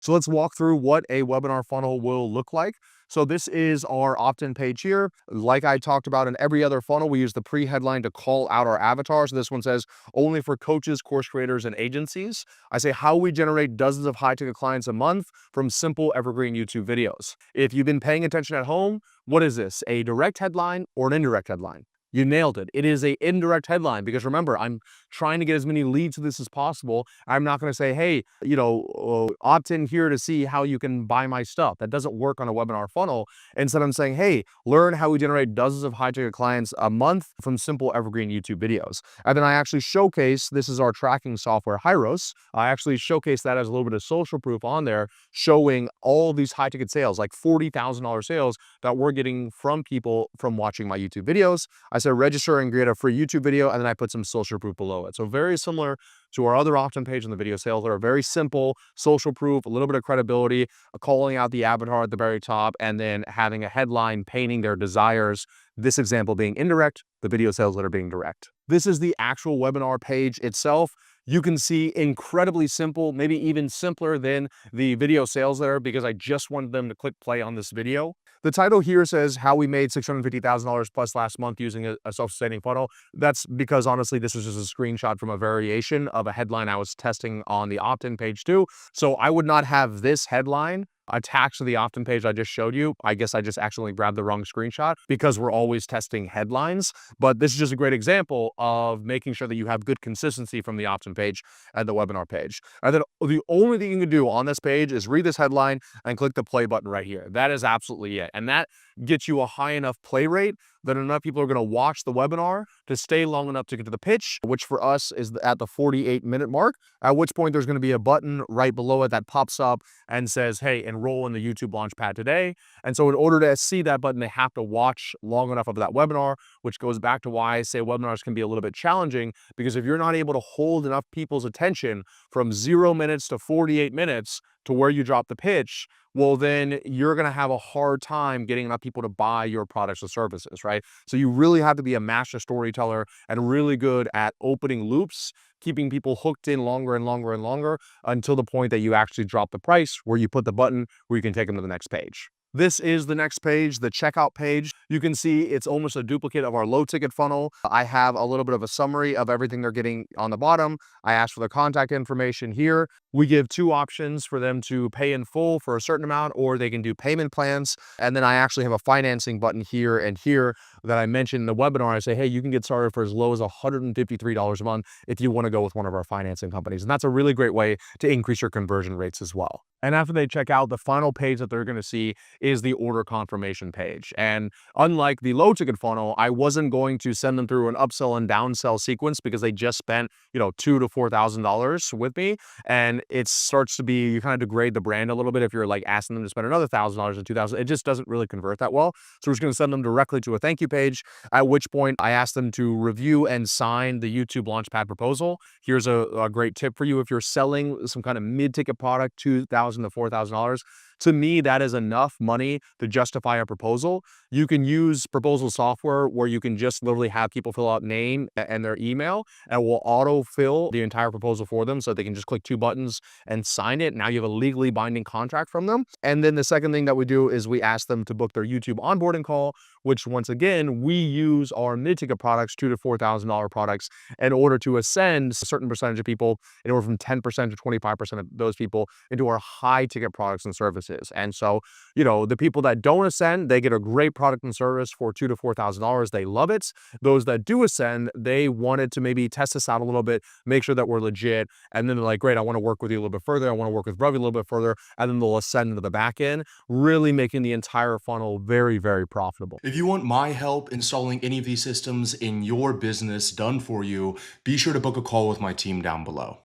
So let's walk through what a webinar funnel will look like. So this is our opt-in page here. Like I talked about in every other funnel, we use the pre-headline to call out our avatar. So this one says, only for coaches, course creators, and agencies. I say how we generate dozens of high-ticket clients a month from simple evergreen YouTube videos. If you've been paying attention at home, what is this? A direct headline or an indirect headline? You nailed it. It is a indirect headline because remember, I'm trying to get as many leads to this as possible. I'm not going to say, hey, opt in here to see how you can buy my stuff. That doesn't work on a webinar funnel. Instead, I'm saying, hey, learn how we generate dozens of high ticket clients a month from simple evergreen YouTube videos. And then I actually showcase, this is our tracking software, Hyros. I actually showcase that as a little bit of social proof on there, showing all these high ticket sales, like $40,000 sales that we're getting from people from watching my YouTube videos. I said register and get a free YouTube video, and then I put some social proof below it. So very similar to our other opt-in page on the video sales that are very simple, social proof, a little bit of credibility, calling out the avatar at the very top, and then having a headline painting their desires. This example being indirect, the video sales that are being direct. This is the actual webinar page itself. You can see incredibly simple, maybe even simpler than the video sales there because I just wanted them to click play on this video. The title here says how we made $650,000 plus last month using a self-sustaining funnel. That's because honestly, this is just a screenshot from a variation of a headline I was testing on the opt-in page too. So I would not have this headline attached to the opt-in page I just showed you. I guess I just accidentally grabbed the wrong screenshot because we're always testing headlines. But this is just a great example of making sure that you have good consistency from the opt-in page and the webinar page. And then the only thing you can do on this page is read this headline and click the play button right here. That is absolutely it. And that gets you a high enough play rate that enough people are going to watch the webinar to stay long enough to get to the pitch, which for us is at the 48-minute mark, at which point there's going to be a button right below it that pops up and says, hey, enroll in the YouTube Launchpad today. And so in order to see that button, they have to watch long enough of that webinar, which goes back to why I say webinars can be a little bit challenging, because if you're not able to hold enough people's attention from 0 minutes to 48 minutes to where you drop the pitch, well, then you're going to have a hard time getting enough people to buy your products or services, right? So you really have to be a master storyteller and really good at opening loops, keeping people hooked in longer and longer and longer until the point that you actually drop the price where you put the button where you can take them to the next page. This is the next page, the checkout page. You can see it's almost a duplicate of our low ticket funnel. I have a little bit of a summary of everything they're getting on the bottom. I ask for their contact information here. We give two options for them to pay in full for a certain amount, or they can do payment plans. And then I actually have a financing button here and here that I mentioned in the webinar. I say, hey, you can get started for as low as $153 a month if you want to go with one of our financing companies. And that's a really great way to increase your conversion rates as well. And after they check out, the final page that they're going to see is the order confirmation page. And unlike the low ticket funnel, I wasn't going to send them through an upsell and downsell sequence because they just spent, $2,000 to $4,000 with me. And it starts to be, you kind of degrade the brand a little bit if you're like asking them to spend another $1,000 or $2,000. It just doesn't really convert that well. So we're just going to send them directly to a thank you page, at which point I ask them to review and sign the YouTube Launchpad proposal. Here's a great tip for you. If you're selling some kind of mid-ticket product, $2,000 to $4,000, to me, that is enough money to justify a proposal. You can use proposal software where you can just literally have people fill out name and their email, and will auto-fill the entire proposal for them so they can just click two buttons and sign it. Now you have a legally binding contract from them. And then the second thing that we do is we ask them to book their YouTube onboarding call, which once again, we use our mid-ticket products, $2,000 to $4,000 products, in order to ascend a certain percentage of people, anywhere from 10% to 25% of those people, into our high-ticket products and services. And so, the people that don't ascend, they get a great product and service for $2,000 to $4,000. They love it. Those that do ascend, they wanted to maybe test us out a little bit, make sure that we're legit. And then they're like, great, I want to work with you a little bit further. I want to work with Ravi a little bit further. And then they'll ascend into the back end, really making the entire funnel very, very profitable. If you want my help installing any of these systems in your business done for you, be sure to book a call with my team down below.